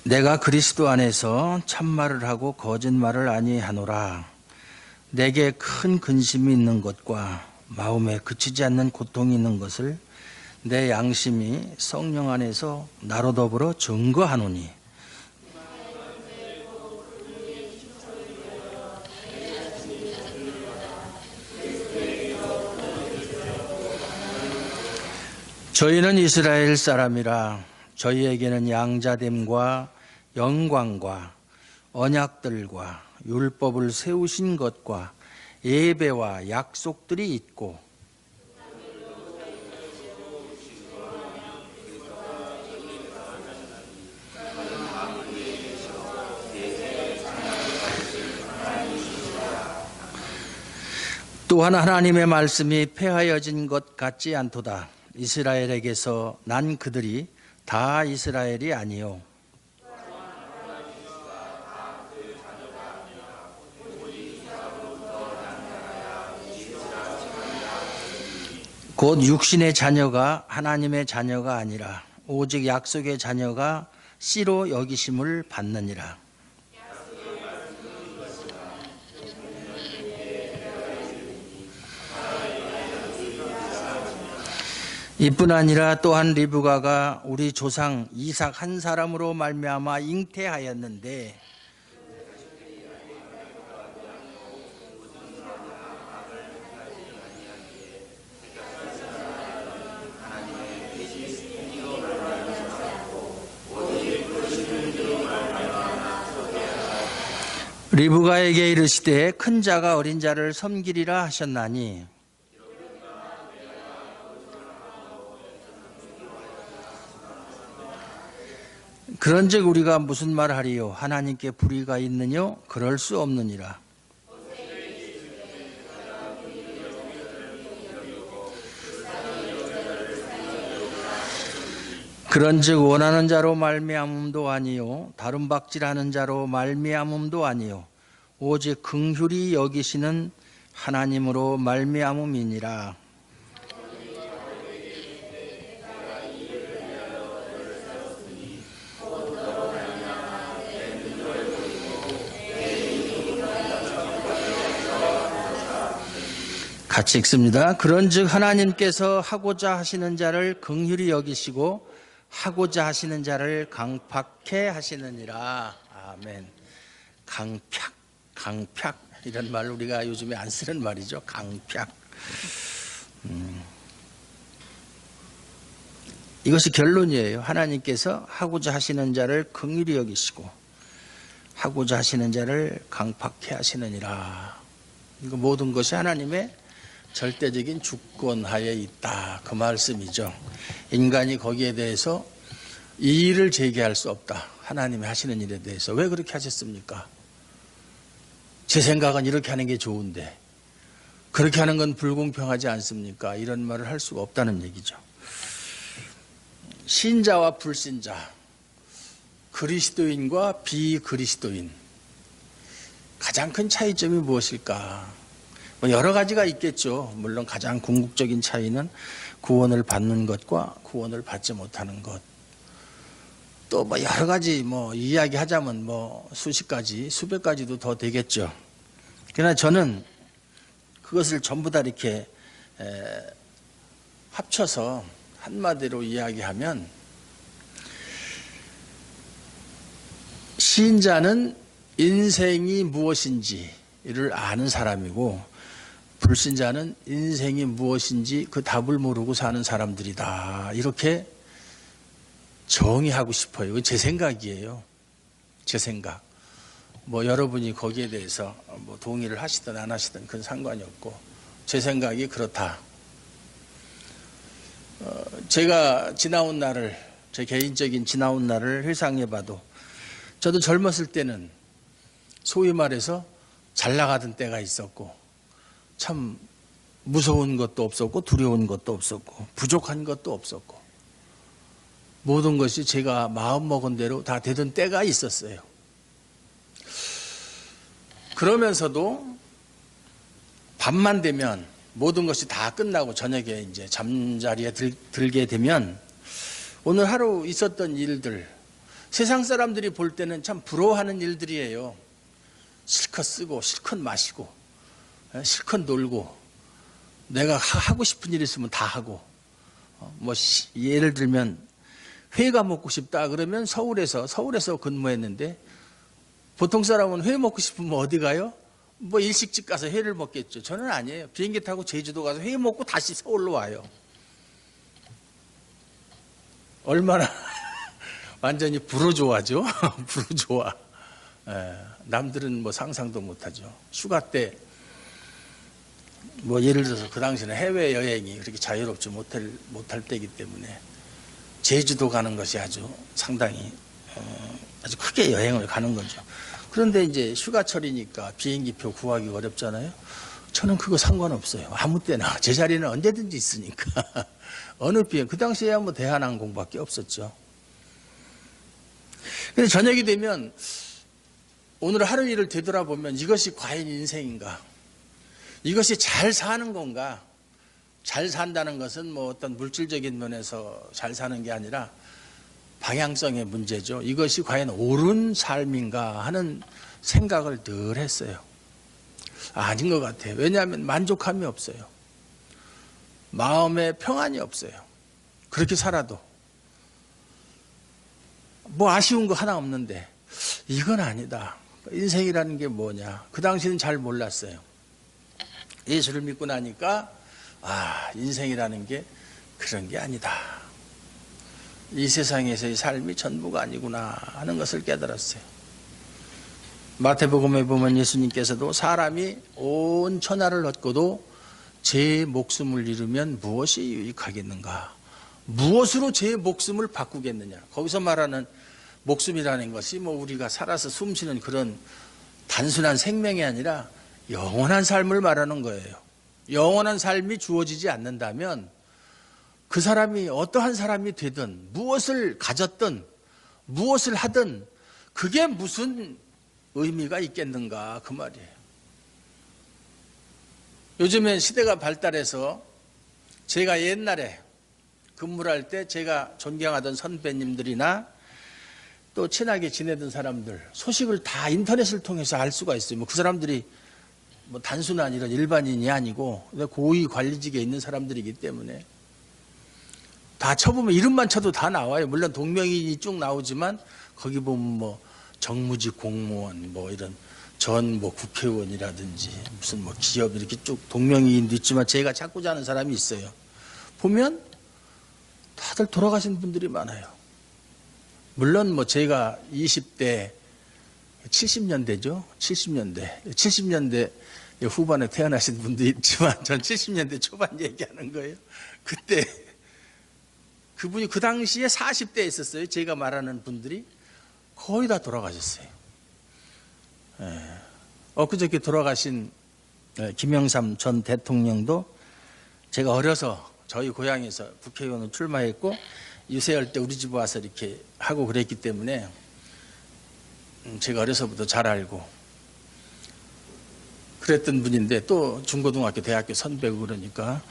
내가 그리스도 안에서 참말을 하고 거짓말을 아니하노라. 내게 큰 근심이 있는 것과 마음에 그치지 않는 고통이 있는 것을 내 양심이 성령 안에서 나로 더불어 증거하노니 저희는 이스라엘 사람이라 저희에게는 양자됨과 영광과 언약들과 율법을 세우신 것과 예배와 약속들이 있고 또한 하나님의 말씀이 폐하여진 것 같지 않도다. 이스라엘에게서 난 그들이 다 이스라엘이 아니요 곧 육신의 자녀가 하나님의 자녀가 아니라 오직 약속의 자녀가 씨로 여기심을 받느니라. 이뿐 아니라 또한 리브가가 우리 조상 이삭 한 사람으로 말미암아 잉태하였는데 리브가에게 이르시되 큰 자가 어린 자를 섬기리라 하셨나니 그런즉 우리가 무슨 말하리요? 하나님께 불의가 있느뇨? 그럴 수 없느니라. 그런즉 원하는 자로 말미암음도 아니요 다른 박질하는 자로 말미암음도 아니요 오직 긍휼히 여기시는 하나님으로 말미암음이니라. 같이 읽습니다. 그런즉 하나님께서 하고자 하시는 자를 긍휼히 여기시고 하고자 하시는 자를 강팍해 하시느니라. 아멘. 강팍 이런 말 우리가 요즘에 안 쓰는 말이죠. 강팍. 이것이 결론이에요. 하나님께서 하고자 하시는 자를 긍휼히 여기시고 하고자 하시는 자를 강팍해 하시느니라. 이거 모든 것이 하나님의 절대적인 주권하에 있다. 그 말씀이죠. 인간이 거기에 대해서 이의를 제기할 수 없다. 하나님이 하시는 일에 대해서. 왜 그렇게 하셨습니까? 제 생각은 이렇게 하는 게 좋은데 그렇게 하는 건 불공평하지 않습니까? 이런 말을 할 수가 없다는 얘기죠. 신자와 불신자, 그리스도인과 비그리스도인, 가장 큰 차이점이 무엇일까? 여러 가지가 있겠죠. 물론 가장 궁극적인 차이는 구원을 받는 것과 구원을 받지 못하는 것. 또 여러 가지 이야기하자면 수십 가지, 수백 가지도 더 되겠죠. 그러나 저는 그것을 전부 다 이렇게 합쳐서 한마디로 이야기하면 신자는 인생이 무엇인지를 아는 사람이고 불신자는 인생이 무엇인지 그 답을 모르고 사는 사람들이다. 이렇게 정의하고 싶어요. 제 생각이에요. 제 생각. 여러분이 거기에 대해서 동의를 하시든 안 하시든 그건 상관이 없고 제 생각이 그렇다. 제가 지나온 날을, 제 개인적인 지나온 날을 회상해 봐도 저도 젊었을 때는 소위 말해서 잘 나가던 때가 있었고 참 무서운 것도 없었고 두려운 것도 없었고 부족한 것도 없었고 모든 것이 제가 마음먹은 대로 다 되던 때가 있었어요. 그러면서도 밤만 되면 모든 것이 다 끝나고 저녁에 이제 잠자리에 들게 되면 오늘 하루 있었던 일들, 세상 사람들이 볼 때는 참 부러워하는 일들이에요. 실컷 쓰고 실컷 마시고 실컷 놀고 내가 하고 싶은 일 있으면 다 하고 뭐 예를 들면 회가 먹고 싶다 그러면 서울에서 근무했는데 보통 사람은 회 먹고 싶으면 어디 가요? 뭐 일식집 가서 회를 먹겠죠. 저는 아니에요. 비행기 타고 제주도 가서 회 먹고 다시 서울로 와요. 얼마나 완전히 부르주아죠. 부르주아. 남들은 뭐 상상도 못하죠. 휴가 때 뭐 예를 들어서 그 당시에는 해외 여행이 그렇게 자유롭지 못할 때이기 때문에 제주도 가는 것이 아주 상당히 아주 크게 여행을 가는 거죠. 그런데 이제 휴가철이니까 비행기표 구하기 어렵잖아요. 저는 그거 상관없어요. 아무 때나 제 자리는 언제든지 있으니까 어느 비행 그 당시에야 뭐 대한항공밖에 없었죠. 근데 저녁이 되면 오늘 하루 일을 되돌아보면 이것이 과연 인생인가? 이것이 잘 사는 건가? 잘 산다는 것은 뭐 어떤 물질적인 면에서 잘 사는 게 아니라 방향성의 문제죠. 이것이 과연 옳은 삶인가 하는 생각을 늘 했어요. 아닌 것 같아요. 왜냐하면 만족함이 없어요. 마음에 평안이 없어요. 그렇게 살아도. 뭐 아쉬운 거 하나 없는데 이건 아니다. 인생이라는 게 뭐냐. 그 당시는 잘 몰랐어요. 예수를 믿고 나니까 인생이라는 게 그런 게 아니다. 이 세상에서의 삶이 전부가 아니구나 하는 것을 깨달았어요. 마태복음에 보면 예수님께서도 사람이 온 천하를 얻고도 제 목숨을 잃으면 무엇이 유익하겠는가? 무엇으로 제 목숨을 바꾸겠느냐? 거기서 말하는 목숨이라는 것이 뭐 우리가 살아서 숨쉬는 그런 단순한 생명이 아니라 영원한 삶을 말하는 거예요. 영원한 삶이 주어지지 않는다면 그 사람이 어떠한 사람이 되든 무엇을 가졌든 무엇을 하든 그게 무슨 의미가 있겠는가 그 말이에요. 요즘엔 시대가 발달해서 제가 옛날에 근무를 할 때 제가 존경하던 선배님들이나 또 친하게 지내던 사람들 소식을 다 인터넷을 통해서 알 수가 있어요. 뭐 그 사람들이 뭐 단순한 이런 일반인이 아니고 고위 관리직에 있는 사람들이기 때문에 다 쳐보면 이름만 쳐도 다 나와요. 물론 동명이인이 쭉 나오지만 거기 보면 뭐 정무직 공무원 뭐 이런 전 뭐 국회의원이라든지 무슨 뭐 기업 이렇게 쭉 동명이인도 있지만 제가 찾고자 하는 사람이 있어요. 보면 다들 돌아가신 분들이 많아요. 물론 뭐 제가 20대 70년대죠. 70년대 후반에 태어나신 분도 있지만 전 70년대 초반 얘기하는 거예요. 그때 그분이 그 당시에 40대에 있었어요. 제가 말하는 분들이 거의 다 돌아가셨어요. 엊그저께 돌아가신 김영삼 전 대통령도 제가 어려서 저희 고향에서 국회의원을 출마했고 유세할 때 우리 집 와서 이렇게 하고 그랬기 때문에 제가 어려서부터 잘 알고 그랬던 분인데 또 중고등학교 대학교 선배고 그러니까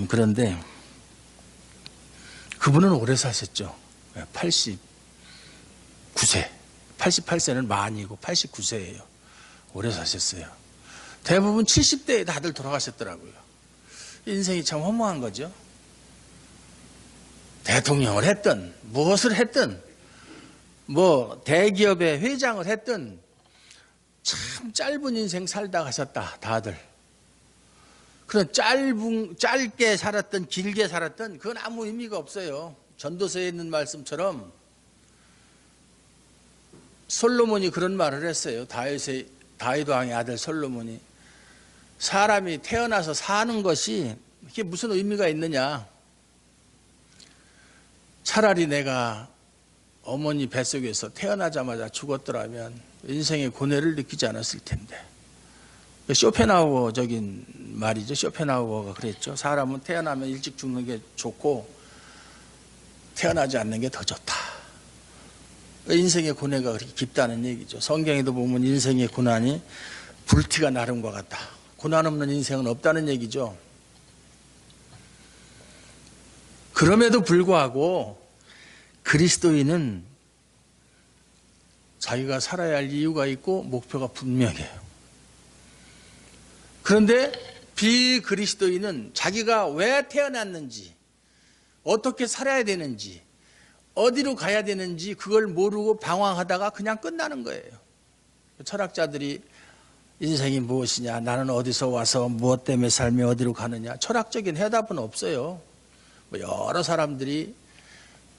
그런데 그분은 오래 사셨죠. 89세 88세는 만이고 89세예요. 오래 사셨어요. 대부분 70대에 다들 돌아가셨더라고요. 인생이 참 허무한 거죠. 대통령을 했든 무엇을 했든 뭐 대기업의 회장을 했든 참 짧은 인생 살다 가셨다 다들. 그런 짧게 살았든 길게 살았든 그건 아무 의미가 없어요. 전도서에 있는 말씀처럼 솔로몬이 그런 말을 했어요. 다윗 왕의 아들 솔로몬이 사람이 태어나서 사는 것이 이게 무슨 의미가 있느냐. 차라리 내가 어머니 뱃속에서 태어나자마자 죽었더라면 인생의 고뇌를 느끼지 않았을 텐데. 쇼펜하우어적인 말이죠. 쇼펜하우어가 그랬죠. 사람은 태어나면 일찍 죽는 게 좋고 태어나지 않는 게 더 좋다. 인생의 고뇌가 그렇게 깊다는 얘기죠. 성경에도 보면 인생의 고난이 불티가 나름과 같다. 고난 없는 인생은 없다는 얘기죠. 그럼에도 불구하고 그리스도인은 자기가 살아야 할 이유가 있고 목표가 분명해요. 그런데 비그리스도인은 자기가 왜 태어났는지, 어떻게 살아야 되는지, 어디로 가야 되는지 그걸 모르고 방황하다가 그냥 끝나는 거예요. 철학자들이 인생이 무엇이냐, 나는 어디서 와서 무엇 때문에 삶이 어디로 가느냐, 철학적인 해답은 없어요. 여러 사람들이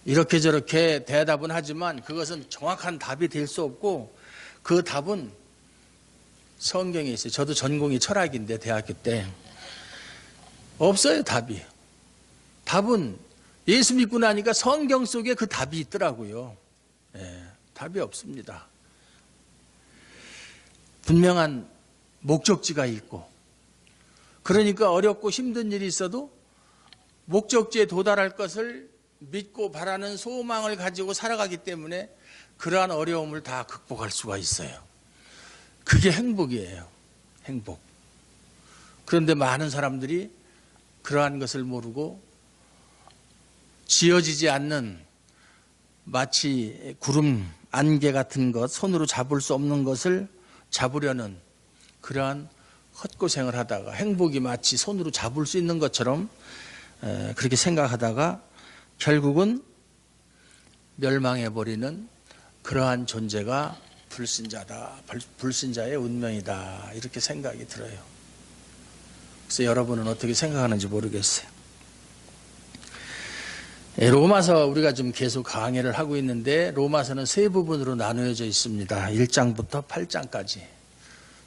이렇게 저렇게 대답은 하지만 그것은 정확한 답이 될 수 없고, 그 답은 성경에 있어요. 저도 전공이 철학인데 대학교 때 없어요, 답이. 답은 예수 믿고 나니까 성경 속에 그 답이 있더라고요. 답이 없습니다. 분명한 목적지가 있고, 그러니까 어렵고 힘든 일이 있어도 목적지에 도달할 것을 믿고 바라는 소망을 가지고 살아가기 때문에 그러한 어려움을 다 극복할 수가 있어요. 그게 행복이에요. 행복. 그런데 많은 사람들이 그러한 것을 모르고 지어지지 않는 마치 구름 안개 같은 것, 손으로 잡을 수 없는 것을 잡으려는 그러한 헛고생을 하다가 행복이 마치 손으로 잡을 수 있는 것처럼 그렇게 생각하다가 결국은 멸망해버리는 그러한 존재가 불신자다, 불신자의 운명이다, 이렇게 생각이 들어요. 그래서 여러분은 어떻게 생각하는지 모르겠어요. 로마서 우리가 좀 계속 강의를 하고 있는데, 로마서는 세 부분으로 나누어져 있습니다. 1장부터 8장까지.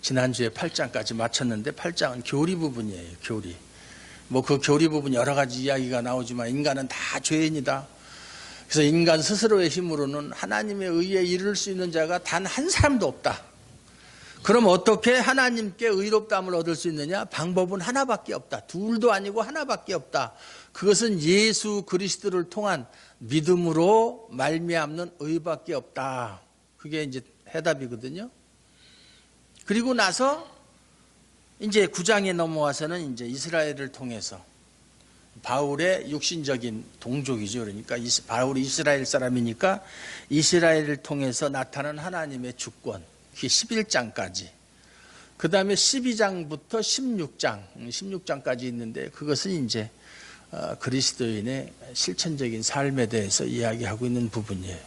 지난주에 8장까지 마쳤는데 8장은 교리 부분이에요. 교리. 그 교리 부분 여러 가지 이야기가 나오지만 인간은 다 죄인이다. 그래서 인간 스스로의 힘으로는 하나님의 의에 이를 수 있는 자가 단 한 사람도 없다. 그럼 어떻게 하나님께 의롭다함을 얻을 수 있느냐? 방법은 하나밖에 없다. 둘도 아니고 하나밖에 없다. 그것은 예수 그리스도를 통한 믿음으로 말미암는 의밖에 없다. 그게 이제 해답이거든요. 그리고 나서 이제 9장에 넘어와서는 이제 이스라엘을 통해서, 바울의 육신적인 동족이죠. 그러니까 바울이 이스라엘 사람이니까 이스라엘을 통해서 나타난 하나님의 주권, 그게 11장까지. 그 다음에 12장부터 16장까지 있는데, 그것은 이제 그리스도인의 실천적인 삶에 대해서 이야기하고 있는 부분이에요.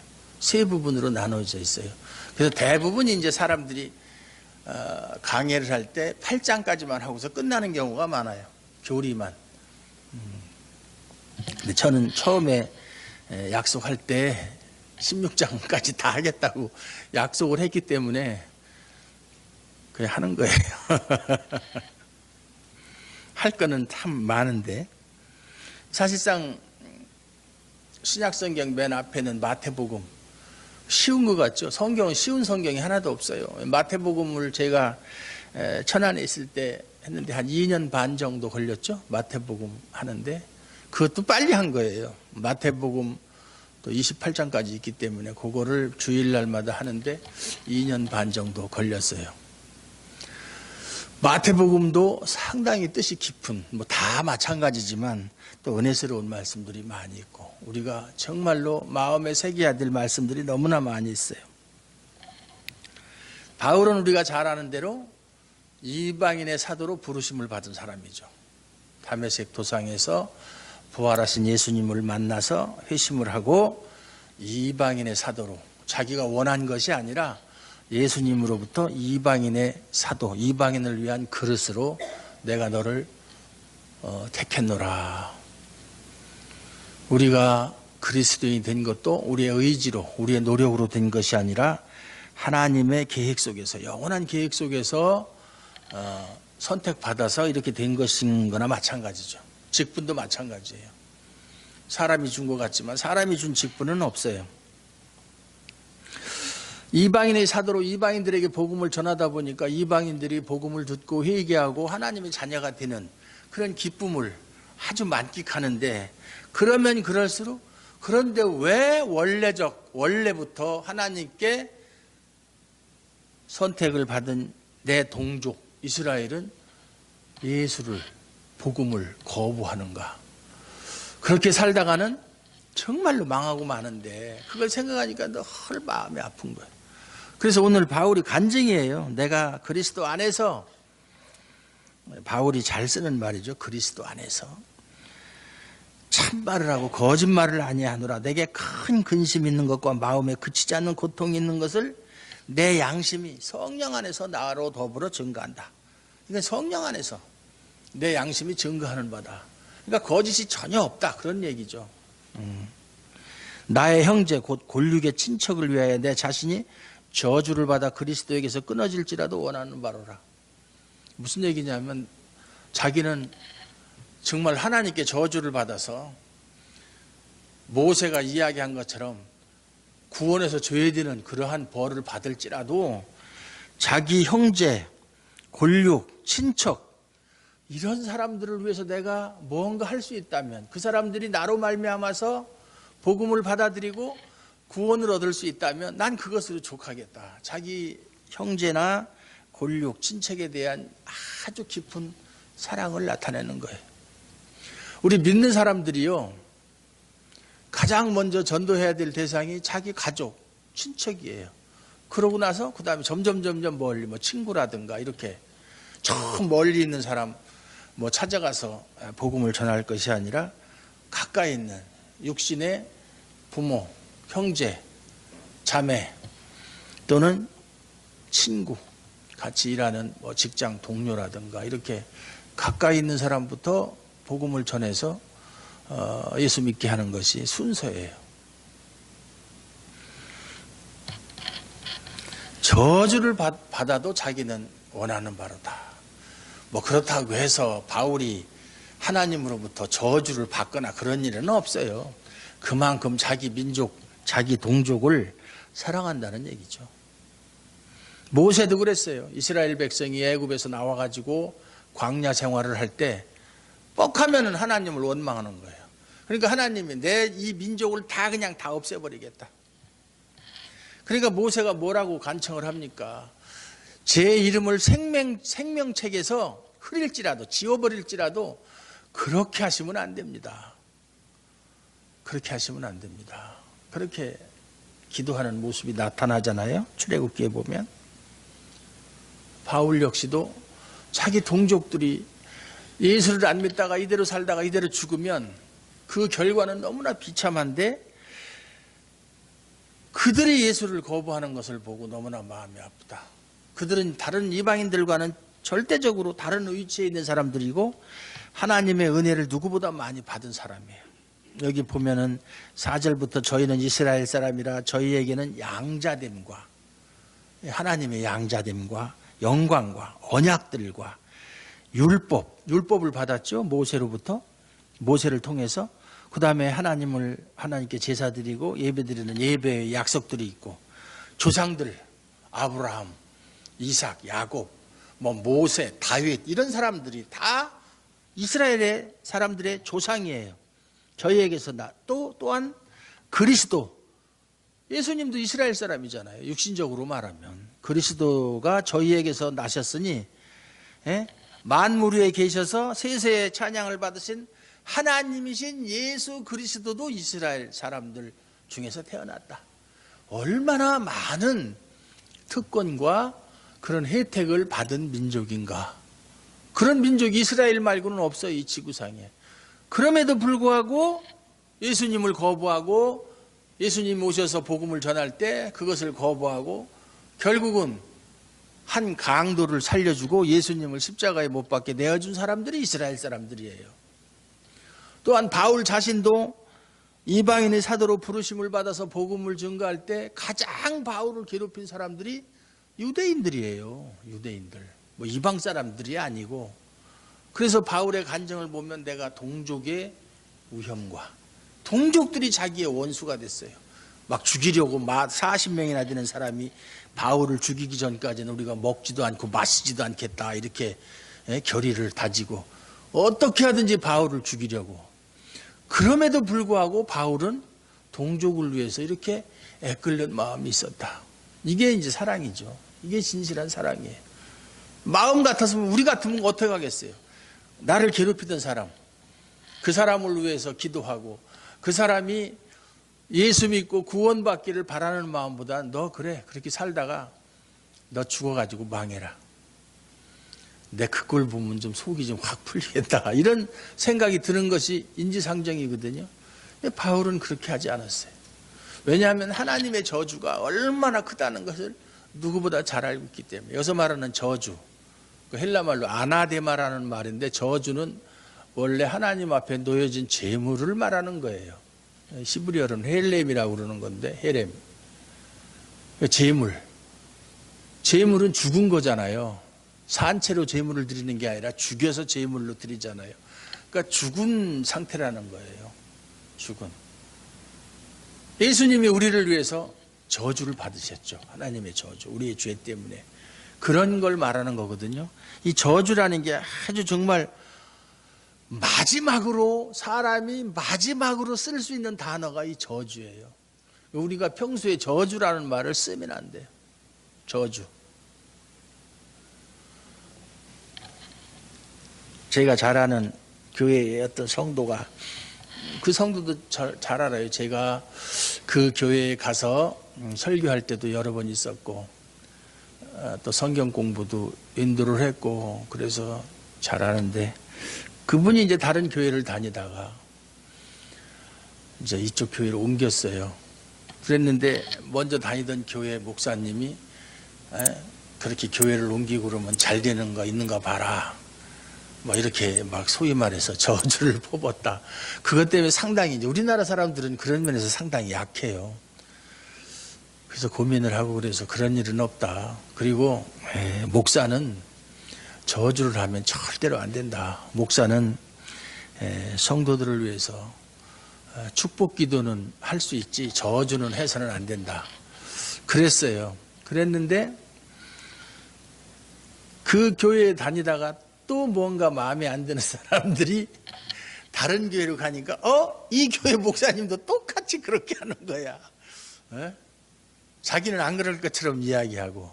세 부분으로 나눠져 있어요. 그래서 대부분 이제 사람들이 강의를 할 때 8장까지만 하고서 끝나는 경우가 많아요. 교리만. 근데 저는 처음에 약속할 때 16장까지 다 하겠다고 약속을 했기 때문에 그냥 하는 거예요. 할 거는 참 많은데, 사실상 신약성경 맨 앞에는 마태복음, 쉬운 것 같죠? 성경은 쉬운 성경이 하나도 없어요. 마태복음을 제가 천안에 있을 때 했는데 한 2년 반 정도 걸렸죠? 마태복음 하는데 그것도 빨리 한 거예요. 마태복음 또 28장까지 있기 때문에 그거를 주일날마다 하는데 2년 반 정도 걸렸어요. 마태복음도 상당히 뜻이 깊은, 다 마찬가지지만 또 은혜스러운 말씀들이 많이 있고, 우리가 정말로 마음에 새겨야 될 말씀들이 너무나 많이 있어요. 바울은 우리가 잘 아는 대로 이방인의 사도로 부르심을 받은 사람이죠. 다메섹 도상에서 부활하신 예수님을 만나서 회심을 하고 이방인의 사도로, 자기가 원한 것이 아니라 예수님으로부터 이방인의 사도, 이방인을 위한 그릇으로 내가 너를 택했노라. 우리가 그리스도인이 된 것도 우리의 의지로, 우리의 노력으로 된 것이 아니라 하나님의 계획 속에서, 영원한 계획 속에서 선택받아서 이렇게 된 것인 거나 마찬가지죠. 직분도 마찬가지예요. 사람이 준 것 같지만 사람이 준 직분은 없어요. 이방인의 사도로 이방인들에게 복음을 전하다 보니까 이방인들이 복음을 듣고 회개하고 하나님의 자녀가 되는 그런 기쁨을 아주 만끽하는데, 그러면 그럴수록, 그런데 왜 원래부터 하나님께 선택을 받은 내 동족 이스라엘은 예수를, 복음을 거부하는가? 그렇게 살다가는 정말로 망하고 마는데, 그걸 생각하니까 늘 마음이 아픈 거예요. 그래서 오늘 바울이 간증이에요. 내가 그리스도 안에서, 바울이 잘 쓰는 말이죠. 그리스도 안에서 참말을 하고 거짓말을 아니하노라. 내게 큰 근심 있는 것과 마음에 그치지 않는 고통이 있는 것을 내 양심이 성령 안에서 나로 더불어 증거한다. 그러니까 성령 안에서 내 양심이 증거하는 바다. 그러니까 거짓이 전혀 없다, 그런 얘기죠. 나의 형제 곧 골육의 친척을 위하여 내 자신이 저주를 받아 그리스도에게서 끊어질지라도 원하는 바로라. 무슨 얘기냐면 자기는 정말 하나님께 저주를 받아서 모세가 이야기한 것처럼 구원에서 줘야 되는 그러한 벌을 받을지라도 자기 형제, 골육, 친척 이런 사람들을 위해서 내가 뭔가 할 수 있다면, 그 사람들이 나로 말미암아서 복음을 받아들이고 구원을 얻을 수 있다면 난 그것으로 족하겠다. 자기 형제나 골육, 친척에 대한 아주 깊은 사랑을 나타내는 거예요. 우리 믿는 사람들이요, 가장 먼저 전도해야 될 대상이 자기 가족, 친척이에요. 그러고 나서 그 다음에 점점 멀리 친구라든가 이렇게 저 멀리 있는 사람 찾아가서 복음을 전할 것이 아니라 가까이 있는 육신의 부모, 형제, 자매 또는 친구, 같이 일하는 직장 동료라든가 이렇게 가까이 있는 사람부터 복음을 전해서 예수 믿게 하는 것이 순서예요. 저주를 받아도 자기는 원하는 바로다. 그렇다고 해서 바울이 하나님으로부터 저주를 받거나 그런 일은 없어요. 그만큼 자기 민족, 자기 동족을 사랑한다는 얘기죠. 모세도 그랬어요. 이스라엘 백성이 애굽에서 나와가지고 광야 생활을 할 때 뻑하면은 하나님을 원망하는 거예요. 그러니까 하나님이 내 이 민족을 다 그냥 다 없애버리겠다. 그러니까 모세가 뭐라고 간청을 합니까? 제 이름을 생명책에서 흐릴지라도, 지워버릴지라도 그렇게 하시면 안 됩니다. 그렇게 하시면 안 됩니다. 그렇게 기도하는 모습이 나타나잖아요. 출애굽기에 보면. 바울 역시도 자기 동족들이 예수를 안 믿다가 이대로 살다가 이대로 죽으면 그 결과는 너무나 비참한데 그들이 예수를 거부하는 것을 보고 너무나 마음이 아프다. 그들은 다른 이방인들과는 절대적으로 다른 위치에 있는 사람들이고 하나님의 은혜를 누구보다 많이 받은 사람이에요. 여기 보면은 4절부터 저희는 이스라엘 사람이라 저희에게는 양자됨과 하나님의 양자됨과 영광과 언약들과 율법을 받았죠. 모세로부터, 모세를 통해서. 그 다음에 하나님께 제사 드리고 예배 드리는 예배의 약속들이 있고, 조상들 아브라함, 이삭, 야곱, 모세, 다윗 이런 사람들이 다 이스라엘의 사람들의 조상이에요. 저희에게서 또한 그리스도, 예수님도 이스라엘 사람이잖아요. 육신적으로 말하면 그리스도가 저희에게서 나셨으니 만물 위에 계셔서 세세의 찬양을 받으신 하나님이신 예수 그리스도도 이스라엘 사람들 중에서 태어났다. 얼마나 많은 특권과 그런 혜택을 받은 민족인가. 그런 민족이 이스라엘 말고는 없어요, 이 지구상에. 그럼에도 불구하고 예수님을 거부하고 예수님 오셔서 복음을 전할 때 그것을 거부하고 결국은 한 강도를 살려주고 예수님을 십자가에 못 박게 내어준 사람들이 이스라엘 사람들이에요. 또한 바울 자신도 이방인의 사도로 부르심을 받아서 복음을 증거할 때 가장 바울을 괴롭힌 사람들이 유대인들이에요. 유대인들. 이방 사람들이 아니고. 그래서 바울의 간증을 보면 내가 동족의 위험과 동족들이 자기의 원수가 됐어요. 막 죽이려고 40명이나 되는 사람이 바울을 죽이기 전까지는 우리가 먹지도 않고 마시지도 않겠다 이렇게 결의를 다지고 어떻게 하든지 바울을 죽이려고. 그럼에도 불구하고 바울은 동족을 위해서 이렇게 애끓는 마음이 있었다. 이게 이제 사랑이죠. 이게 진실한 사랑이에요. 마음 같았으면 우리 같으면 어떻게 하겠어요? 나를 괴롭히던 사람, 그 사람을 위해서 기도하고 그 사람이 예수 믿고 구원받기를 바라는 마음보다 너 그래 그렇게 살다가 너 죽어가지고 망해라. 내 그걸 보면 좀 속이 좀 확 풀리겠다. 이런 생각이 드는 것이 인지상정이거든요. 근데 바울은 그렇게 하지 않았어요. 왜냐하면 하나님의 저주가 얼마나 크다는 것을 누구보다 잘 알고 있기 때문에. 여기서 말하는 저주, 그 헬라말로 아나데마라는 말인데 저주는 원래 하나님 앞에 놓여진 재물을 말하는 거예요. 시브리어로는 헬렘이라고 그러는 건데 헬렘. 재물. 재물은 죽은 거잖아요. 산채로 재물을 드리는 게 아니라 죽여서 재물로 드리잖아요. 그러니까 죽은 상태라는 거예요. 죽은. 예수님이 우리를 위해서 저주를 받으셨죠. 하나님의 저주. 우리의 죄 때문에. 그런 걸 말하는 거거든요. 이 저주라는 게 아주 정말 마지막으로 사람이 마지막으로 쓸 수 있는 단어가 이 저주예요. 우리가 평소에 저주라는 말을 쓰면 안 돼요. 저주. 제가 잘 아는 교회의 어떤 성도가, 그 성도도 잘 알아요. 제가 그 교회에 가서 설교할 때도 여러 번 있었고 또 성경 공부도 인도를 했고 그래서 잘 아는데, 그분이 이제 다른 교회를 다니다가 이제 이쪽 교회로 옮겼어요. 그랬는데 먼저 다니던 교회 목사님이 그렇게 교회를 옮기고 그러면 잘 되는 거 있는가 봐라. 뭐 이렇게 막 소위 말해서 저주를 뽑았다. 그것 때문에 상당히 이제 우리나라 사람들은 그런 면에서 상당히 약해요. 그래서 고민을 하고 그래서 그런 일은 없다. 그리고 목사는 저주를 하면 절대로 안 된다. 목사는 성도들을 위해서 축복 기도는 할 수 있지 저주는 해서는 안 된다. 그랬어요. 그랬는데 그 교회에 다니다가 또 뭔가 마음에 안 드는 사람들이 다른 교회로 가니까 이 교회 목사님도 똑같이 그렇게 하는 거야. 자기는 안 그럴 것처럼 이야기하고.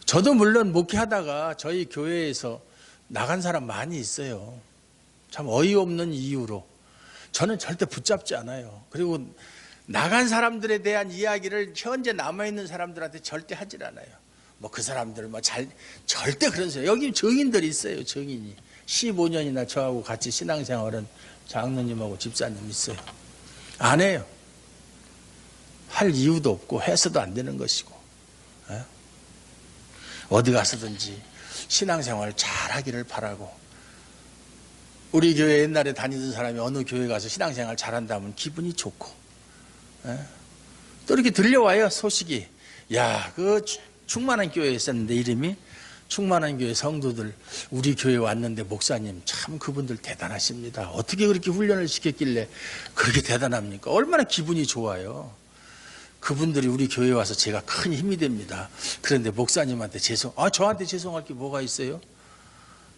저도 물론 목회하다가 저희 교회에서 나간 사람 많이 있어요. 참 어이없는 이유로. 저는 절대 붙잡지 않아요. 그리고 나간 사람들에 대한 이야기를 현재 남아있는 사람들한테 절대 하질 않아요. 뭐 그 사람들 절대 그런 소리. 여기 증인들이 있어요. 증인이 15년이나 저하고 같이 신앙생활은 장로님하고 집사님 있어요. 안 해요. 할 이유도 없고 해서도 안 되는 것이고. 어디 가서든지 신앙생활 잘하기를 바라고. 우리 교회 옛날에 다니던 사람이 어느 교회 가서 신앙생활 잘한다면 기분이 좋고. 또 이렇게 들려와요. 소식이. 야, 그 충만한 교회에 있었는데 이름이 충만한 교회 성도들 우리 교회 왔는데 목사님 참 그분들 대단하십니다. 어떻게 그렇게 훈련을 시켰길래 그렇게 대단합니까? 얼마나 기분이 좋아요. 그분들이 우리 교회에 와서 제가 큰 힘이 됩니다. 그런데 목사님한테 저한테 죄송할 게 뭐가 있어요?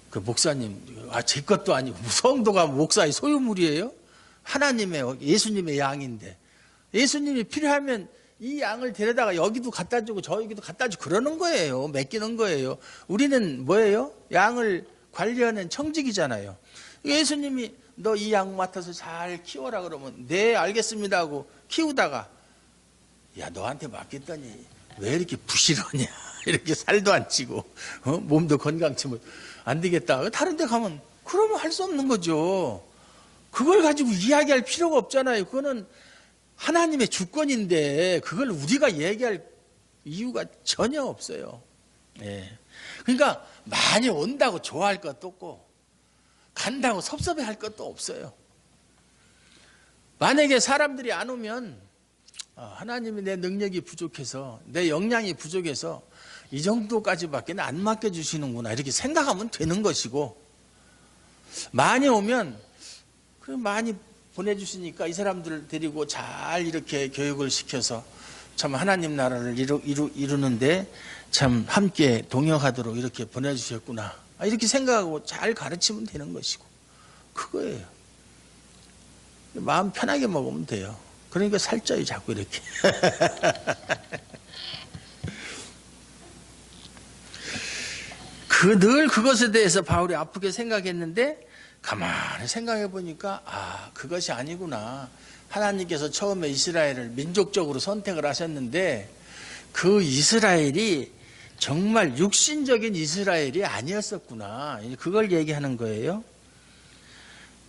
그 목사님, 제 것도 아니고 성도가 목사의 소유물이에요? 하나님의 예수님의 양인데 예수님이 필요하면 이 양을 데려다가 여기도 갖다 주고 저기도 갖다 주고 그러는 거예요. 맡기는 거예요. 우리는 뭐예요? 양을 관리하는 청직이잖아요. 예수님이 너 이 양 맡아서 잘 키워라 그러면 네 알겠습니다 하고 키우다가 야 너한테 맡겼더니 왜 이렇게 부실하냐 이렇게 살도 안 찌고 몸도 건강치 못 안 되겠다. 다른 데 가면 그러면 할 수 없는 거죠. 그걸 가지고 이야기할 필요가 없잖아요. 그거는 하나님의 주권인데 그걸 우리가 얘기할 이유가 전혀 없어요. 그러니까 많이 온다고 좋아할 것도 없고 간다고 섭섭해할 것도 없어요. 만약에 사람들이 안 오면 하나님이 내 능력이 부족해서 내 역량이 부족해서 이 정도까지밖에 안 맡겨주시는구나 이렇게 생각하면 되는 것이고, 많이 오면 그럼 많이 보내주시니까 이 사람들을 데리고 잘 이렇게 교육을 시켜서 참 하나님 나라를 이루는데 참 함께 동역하도록 이렇게 보내주셨구나 이렇게 생각하고 잘 가르치면 되는 것이고, 그거예요. 마음 편하게 먹으면 돼요. 그러니까 살쪄요 자꾸 이렇게. 늘 그것에 대해서 바울이 아프게 생각했는데 가만히 생각해 보니까 그것이 아니구나. 하나님께서 처음에 이스라엘을 민족적으로 선택을 하셨는데 그 이스라엘이 정말 육신적인 이스라엘이 아니었었구나. 그걸 얘기하는 거예요.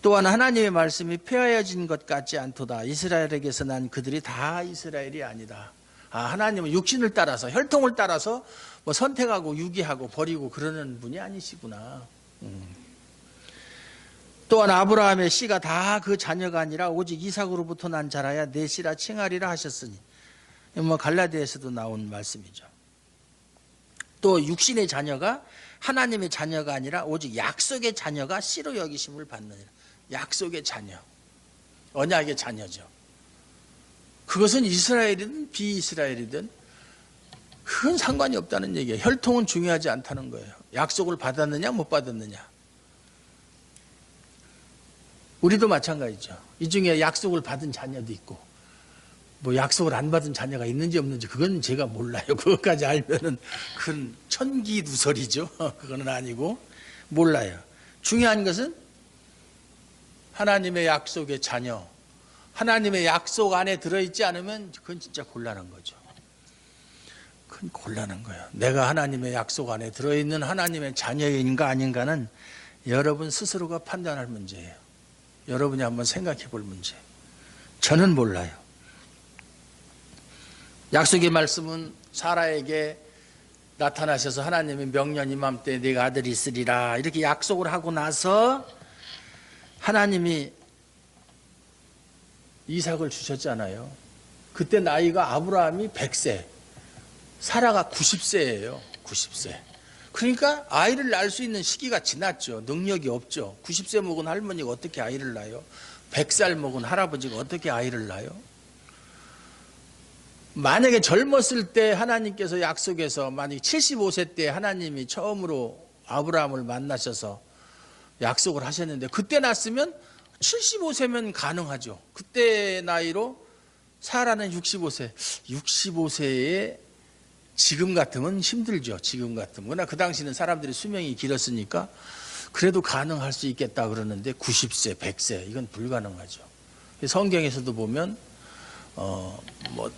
또한 하나님의 말씀이 폐하여진 것 같지 않도다. 이스라엘에게서 난 그들이 다 이스라엘이 아니다. 하나님은 육신을 따라서 혈통을 따라서 뭐 선택하고 유기하고 버리고 그러는 분이 아니시구나. 또한 아브라함의 씨가 다 그 자녀가 아니라 오직 이삭으로부터 난 자라야 내 씨라 칭하리라 하셨으니, 뭐 갈라디아에서도 나온 말씀이죠. 또 육신의 자녀가 하나님의 자녀가 아니라 오직 약속의 자녀가 씨로 여기심을 받느니라. 약속의 자녀, 언약의 자녀죠. 그것은 이스라엘이든 비이스라엘이든 큰 상관이 없다는 얘기예요. 혈통은 중요하지 않다는 거예요. 약속을 받았느냐 못 받았느냐. 우리도 마찬가지죠. 이 중에 약속을 받은 자녀도 있고 뭐 약속을 안 받은 자녀가 있는지 없는지 그건 제가 몰라요. 그것까지 알면은 큰 천기누설이죠. 그거는 아니고 몰라요. 중요한 것은 하나님의 약속의 자녀, 하나님의 약속 안에 들어있지 않으면 그건 진짜 곤란한 거죠. 그건 곤란한 거예요. 내가 하나님의 약속 안에 들어있는 하나님의 자녀인가 아닌가는 여러분 스스로가 판단할 문제예요. 여러분이 한번 생각해 볼 문제. 저는 몰라요. 약속의 말씀은 사라에게 나타나셔서 하나님의 명년 이맘때 네가 아들이 있으리라 이렇게 약속을 하고 나서 하나님이 이삭을 주셨잖아요. 그때 나이가 아브라함이 100세, 사라가 90세예요. 90세. 그러니까 아이를 낳을 수 있는 시기가 지났죠. 능력이 없죠. 90세 먹은 할머니가 어떻게 아이를 낳아요? 100살 먹은 할아버지가 어떻게 아이를 낳아요? 만약에 젊었을 때 하나님께서 약속해서 만약에 75세 때 하나님이 처음으로 아브라함을 만나셔서 약속을 하셨는데 그때 낳았으면 75세면 가능하죠. 그때 나이로 사라는 65세. 65세에 지금 같으면 힘들죠. 지금 같으면. 그러나 그 당시는 사람들이 수명이 길었으니까 그래도 가능할 수 있겠다 그러는데 90세, 100세 이건 불가능하죠. 성경에서도 보면 뭐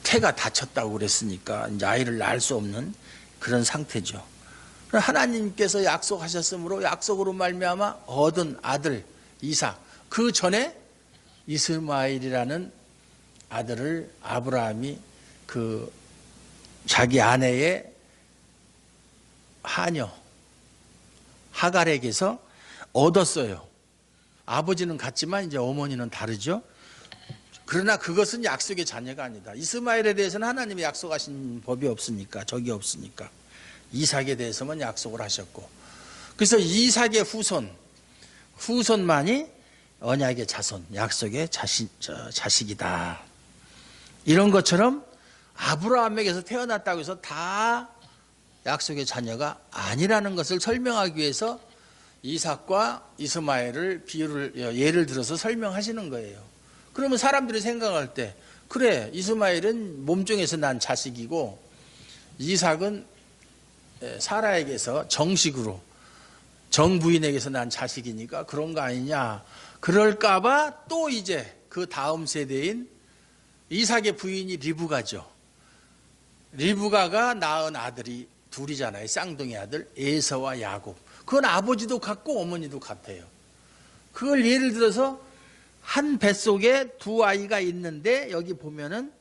태가 다쳤다고 그랬으니까 이제 아이를 낳을 수 없는 그런 상태죠. 하나님께서 약속하셨으므로 약속으로 말미암아 얻은 아들 이삭, 그 전에 이스마엘이라는 아들을 아브라함이 그 자기 아내의 하녀 하갈에게서 얻었어요. 아버지는 같지만 이제 어머니는 다르죠. 그러나 그것은 약속의 자녀가 아니다. 이스마엘에 대해서는 하나님이 약속하신 법이 없으니까, 적이 없으니까. 이삭에 대해서만 약속을 하셨고, 그래서 이삭의 후손만이 언약의 자손, 약속의 자식이다. 이런 것처럼 아브라함에게서 태어났다고 해서 다 약속의 자녀가 아니라는 것을 설명하기 위해서 이삭과 이스마엘을 예를 들어서 설명하시는 거예요. 그러면 사람들이 생각할 때 그래, 이스마엘은 몸종에서 난 자식이고 이삭은 사라에게서 정식으로 정부인에게서 난 자식이니까 그런 거 아니냐. 그럴까봐 또 이제 그 다음 세대인 이삭의 부인이 리브가죠. 리브가가 낳은 아들이 둘이잖아요. 쌍둥이 아들 에서와 야곱. 그건 아버지도 같고 어머니도 같아요. 그걸 예를 들어서 한 뱃속에 두 아이가 있는데 여기 보면은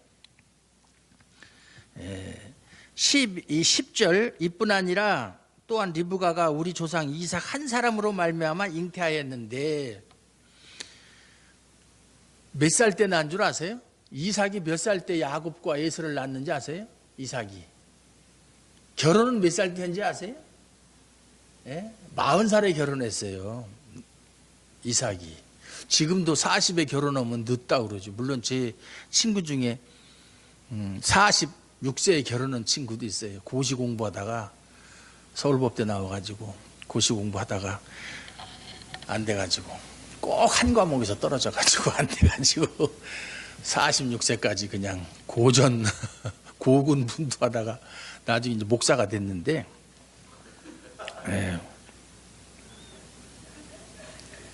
10절 이뿐 아니라 또한 리브가가 우리 조상 이삭 한 사람으로 말미암아 잉태하였는데 몇 살 때 낳은 줄 아세요? 이삭이 몇 살 때 야곱과 에서를 낳았는지 아세요? 이삭이 결혼은 몇 살 때 했는지 아세요? 40살에 결혼했어요. 이삭이. 지금도 40에 결혼하면 늦다고 그러죠. 물론 제 친구 중에 46세에 결혼한 친구도 있어요. 고시 공부하다가 서울법대 나와가지고 고시 공부하다가 안 돼가지고 꼭 한 과목에서 떨어져가지고 안 돼가지고 46세까지 그냥 고군분투하다가 나중에 이제 목사가 됐는데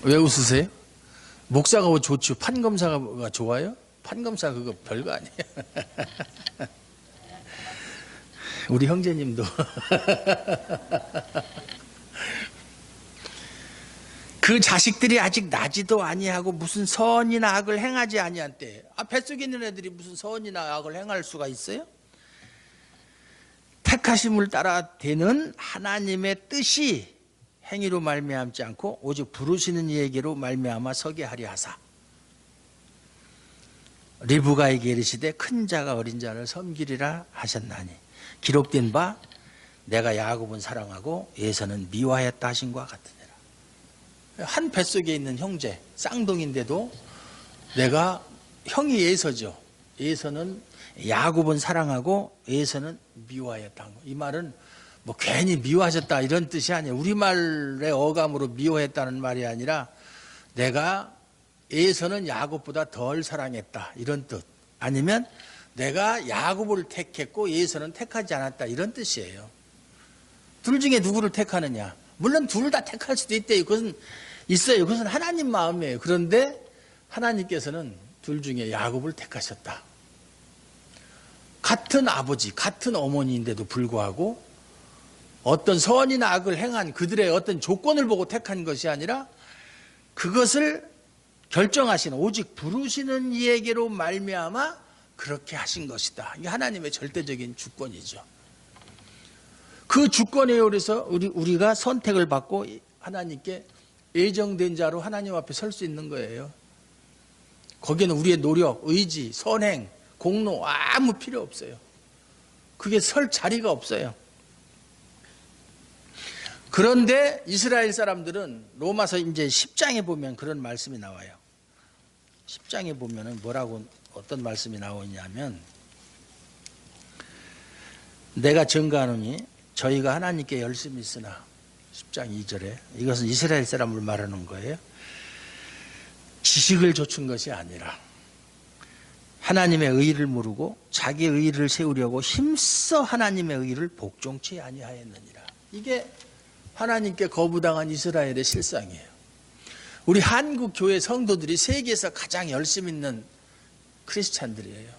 왜 웃으세요? 목사가 좋죠. 판검사가 좋아요? 판검사 그거 별거 아니에요. 우리 형제님도 그 자식들이 아직 나지도 아니하고 무슨 선이나 악을 행하지 아니한때, 뱃속에 있는 애들이 무슨 선이나 악을 행할 수가 있어요? 택하심을 따라 되는 하나님의 뜻이 행위로 말미암지 않고 오직 부르시는 이에게로 말미암아 서게 하려 하사 리브가에게 이르시되 큰 자가 어린 자를 섬기리라 하셨나니 기록된 바 내가 야곱은 사랑하고 에서는 미워하였다 하신과 같으니라. 한 뱃속에 있는 형제 쌍둥이인데도 내가 형이 에서죠. 에서는 야곱은 사랑하고 에서는 미워하였다. 이 말은 뭐 괜히 미워하셨다 이런 뜻이 아니에요. 우리말의 어감으로 미워했다는 말이 아니라 내가 에서는 야곱보다 덜 사랑했다 이런 뜻, 아니면 내가 야곱을 택했고 에서는 택하지 않았다 이런 뜻이에요. 둘 중에 누구를 택하느냐? 물론 둘 다 택할 수도 있대요. 그것은 있어요. 그것은 하나님 마음이에요. 그런데 하나님께서는 둘 중에 야곱을 택하셨다. 같은 아버지, 같은 어머니인데도 불구하고 어떤 선이나 악을 행한 그들의 어떤 조건을 보고 택한 것이 아니라 그것을 결정하시는 오직 부르시는 이에게로 말미암아 그렇게 하신 것이다. 이게 하나님의 절대적인 주권이죠. 그 주권에 의해서 우리가 선택을 받고 하나님께 예정된 자로 하나님 앞에 설 수 있는 거예요. 거기에는 우리의 노력, 의지, 선행, 공로 아무 필요 없어요. 그게 설 자리가 없어요. 그런데 이스라엘 사람들은 로마서 이제 10장에 보면 그런 말씀이 나와요. 10장에 보면은 뭐라고 어떤 말씀이 나오냐면 내가 증거하노니 저희가 하나님께 열심히 있으나 10장 2절에 이것은 이스라엘 사람을 말하는 거예요. 지식을 좇은 것이 아니라 하나님의 의의를 모르고 자기의 의의를 세우려고 힘써 하나님의 의의를 복종치 아니하였느니라. 이게 하나님께 거부당한 이스라엘의 실상이에요. 우리 한국 교회 성도들이 세계에서 가장 열심 있는 크리스찬들이에요.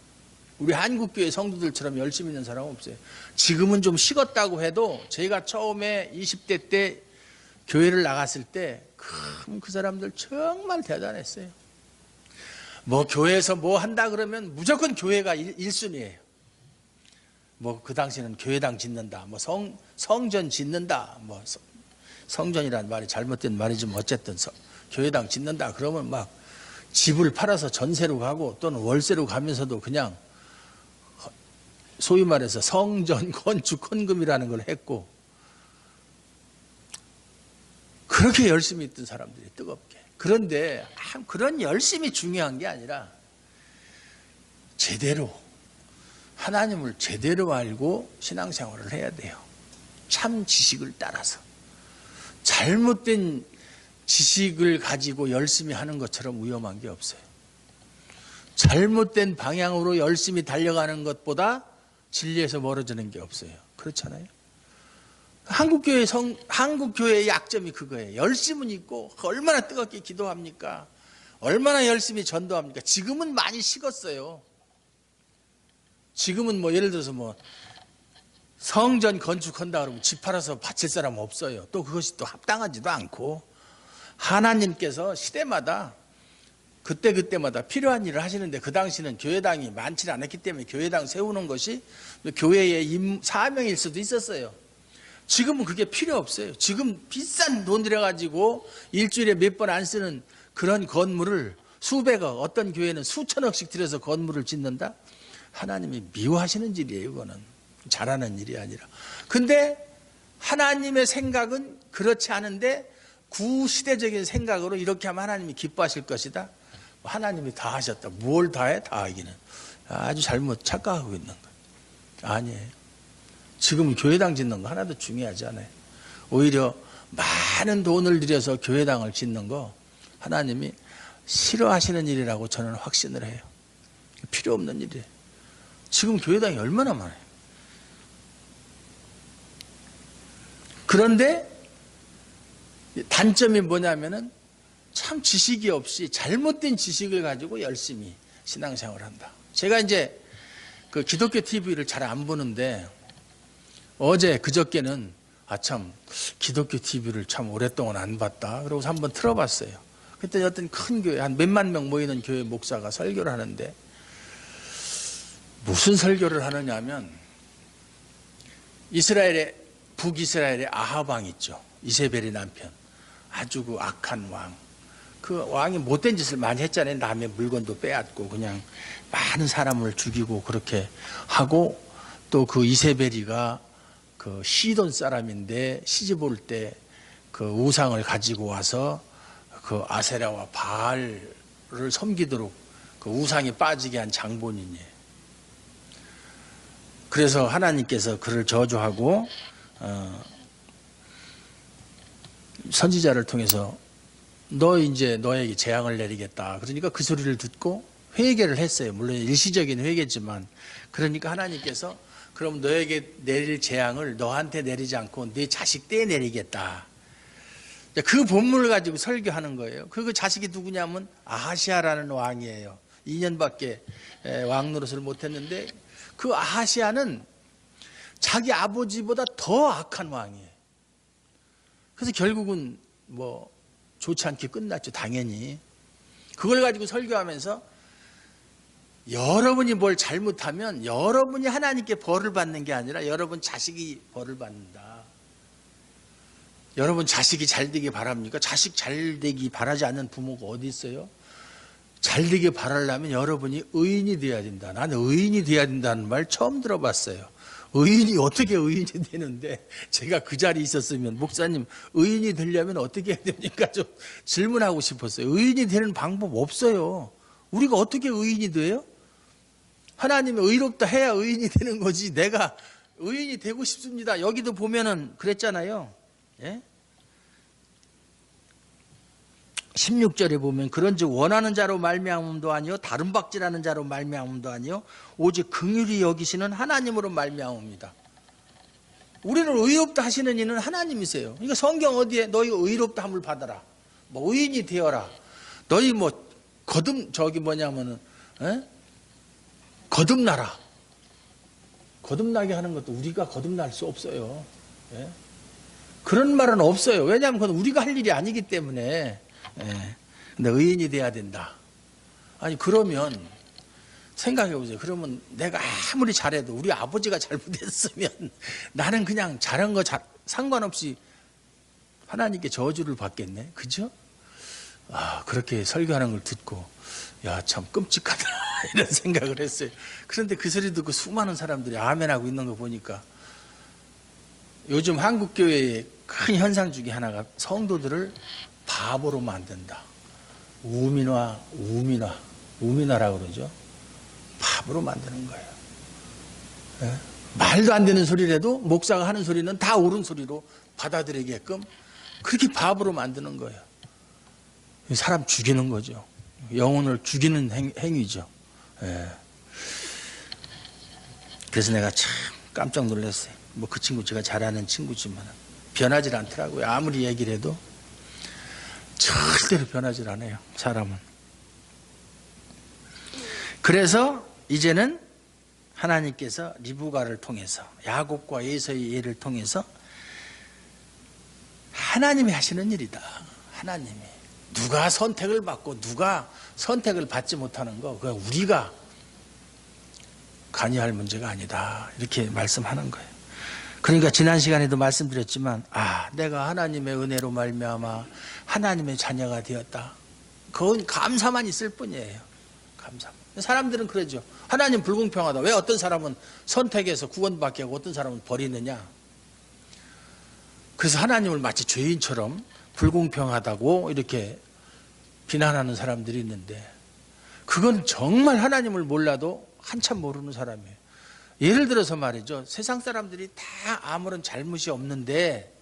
우리 한국 교회 성도들처럼 열심히 있는 사람은 없어요. 지금은 좀 식었다고 해도 제가 처음에 20대 때 교회를 나갔을 때 그 사람들 정말 대단했어요. 뭐 교회에서 뭐 한다 그러면 무조건 교회가 1순위예요. 뭐 그 당시에는 교회당 짓는다, 뭐 성전 짓는다, 뭐 성전이라는 말이 잘못된 말이지만 어쨌든 교회당 짓는다 그러면 막 집을 팔아서 전세로 가고 또는 월세로 가면서도 그냥 소위 말해서 성전 건축 헌금이라는 걸 했고, 그렇게 열심히 있던 사람들이 뜨겁게. 그런데 그런 열심이 중요한 게 아니라 제대로 하나님을 제대로 알고 신앙생활을 해야 돼요. 참 지식을 따라서. 잘못된 지식을 가지고 열심히 하는 것처럼 위험한 게 없어요. 잘못된 방향으로 열심히 달려가는 것보다 진리에서 멀어지는 게 없어요. 그렇잖아요. 한국교회의 약점이 그거예요. 열심은 있고 얼마나 뜨겁게 기도합니까? 얼마나 열심히 전도합니까? 지금은 많이 식었어요. 지금은 뭐 예를 들어서 뭐 성전 건축한다 그러면 집 팔아서 바칠 사람 없어요. 또 그것이 또 합당하지도 않고, 하나님께서 시대마다 그때마다 필요한 일을 하시는데 그 당시는 교회당이 많지 않았기 때문에 교회당 세우는 것이 교회의 사명일 수도 있었어요. 지금은 그게 필요 없어요. 지금 비싼 돈 들여가지고 일주일에 몇 번 안 쓰는 그런 건물을 수백억, 어떤 교회는 수천억씩 들여서 건물을 짓는다? 하나님이 미워하시는 일이에요. 그거는 잘하는 일이 아니라. 근데 하나님의 생각은 그렇지 않은데 구시대적인 생각으로 이렇게 하면 하나님이 기뻐하실 것이다. 하나님이 다 하셨다. 뭘 다 해? 다 하기는. 아주 잘못 착각하고 있는 거예요. 아니에요. 지금 교회당 짓는 거 하나도 중요하지 않아요. 오히려 많은 돈을 들여서 교회당을 짓는 거 하나님이 싫어하시는 일이라고 저는 확신을 해요. 필요 없는 일이에요. 지금 교회당이 얼마나 많아요. 그런데 단점이 뭐냐면은 참 지식이 없이 잘못된 지식을 가지고 열심히 신앙생활을 한다. 제가 이제 그 기독교 TV를 잘 안 보는데 어제 그저께는 참 기독교 TV를 참 오랫동안 안 봤다. 그러고서 한번 틀어봤어요. 그때 어떤 큰 교회 한 몇만 명 모이는 교회 목사가 설교를 하는데 무슨 설교를 하느냐 하면 북이스라엘의 아합 왕 있죠. 이세벨의 남편. 아주 그 악한 왕. 그 왕이 못된 짓을 많이 했잖아요. 남의 물건도 빼앗고 그냥 많은 사람을 죽이고 그렇게 하고 또 그 이세벨이가 그 시돈 사람인데 시집 올 때 그 우상을 가지고 와서 그 아세라와 바알을 섬기도록 그 우상에 빠지게 한 장본인이에요. 그래서 하나님께서 그를 저주하고 선지자를 통해서 너 이제 너에게 재앙을 내리겠다. 그러니까 그 소리를 듣고 회개를 했어요. 물론 일시적인 회개지만 그러니까 하나님께서 그럼 너에게 내릴 재앙을 너한테 내리지 않고 네 자식 때에 내리겠다. 그 본문을 가지고 설교하는 거예요. 그 자식이 누구냐면 아하시아라는 왕이에요. 2년밖에 왕 노릇을 못했는데 그 아하시아는 자기 아버지보다 더 악한 왕이에요. 그래서 결국은 뭐 좋지 않게 끝났죠. 당연히. 그걸 가지고 설교하면서 여러분이 뭘 잘못하면 여러분이 하나님께 벌을 받는 게 아니라 여러분 자식이 벌을 받는다. 여러분 자식이 잘 되기 바랍니까? 자식 잘 되기 바라지 않는 부모가 어디 있어요? 잘 되기 바라려면 여러분이 의인이 돼야 된다. 나는 의인이 돼야 된다는 말 처음 들어봤어요. 의인이 어떻게 의인이 되는데 제가 그 자리에 있었으면 목사님 의인이 되려면 어떻게 해야 됩니까? 좀 질문하고 싶었어요. 의인이 되는 방법 없어요. 우리가 어떻게 의인이 돼요? 하나님이 의롭다 해야 의인이 되는 거지. 내가 의인이 되고 싶습니다. 여기도 보면은 그랬잖아요. 예? 16절에 보면 그런즉 원하는 자로 말미암음도 아니요 다른 박질하는 자로 말미암음도 아니요 오직 긍휼히 여기시는 하나님으로 말미암음이다. 우리를 의롭다 하시는 이는 하나님이세요. 그러니까 성경 어디에 너희 의롭다 함을 받아라. 뭐 의인이 되어라. 너희 뭐 뭐냐면은 거듭나라. 거듭나게 하는 것도 우리가 거듭날 수 없어요. 예? 그런 말은 없어요. 왜냐하면 그건 우리가 할 일이 아니기 때문에. 예. 근데 의인이 돼야 된다. 아니 그러면 생각해 보세요. 그러면 내가 아무리 잘해도 우리 아버지가 잘못했으면 나는 그냥 잘한 거 상관없이 하나님께 저주를 받겠네. 그죠? 그렇게 설교하는 걸 듣고 야, 참 끔찍하다 이런 생각을 했어요. 그런데 그 소리 듣고 수많은 사람들이 아멘하고 있는 거 보니까 요즘 한국교회의 큰 현상 중에 하나가 성도들을 바보로 만든다. 우민화라고 그러죠. 바보로 만드는 거예요. 네? 말도 안 되는 소리라도 목사가 하는 소리는 다 옳은 소리로 받아들이게끔 그렇게 바보로 만드는 거예요. 사람 죽이는 거죠. 영혼을 죽이는 행위죠. 네. 그래서 내가 참 깜짝 놀랐어요. 뭐 그 친구 제가 잘 아는 친구지만 변하지 않더라고요. 아무리 얘기를 해도 절대로 변하지 않아요. 사람은. 그래서 이제는 하나님께서 리브가를 통해서 야곱과 에서의 예를 통해서 하나님이 하시는 일이다. 하나님이. 누가 선택을 받고 누가 선택을 받지 못하는 거 그건 우리가 관여할 문제가 아니다. 이렇게 말씀하는 거예요. 그러니까 지난 시간에도 말씀드렸지만 내가 하나님의 은혜로 말미암아 하나님의 자녀가 되었다. 그건 감사만 있을 뿐이에요. 감사. 사람들은 그러죠. 하나님 불공평하다. 왜 어떤 사람은 선택해서 구원받게 하고 어떤 사람은 버리느냐. 그래서 하나님을 마치 죄인처럼 불공평하다고 이렇게 비난하는 사람들이 있는데 그건 정말 하나님을 몰라도 한참 모르는 사람이에요. 예를 들어서 말이죠. 세상 사람들이 다 아무런 잘못이 없는데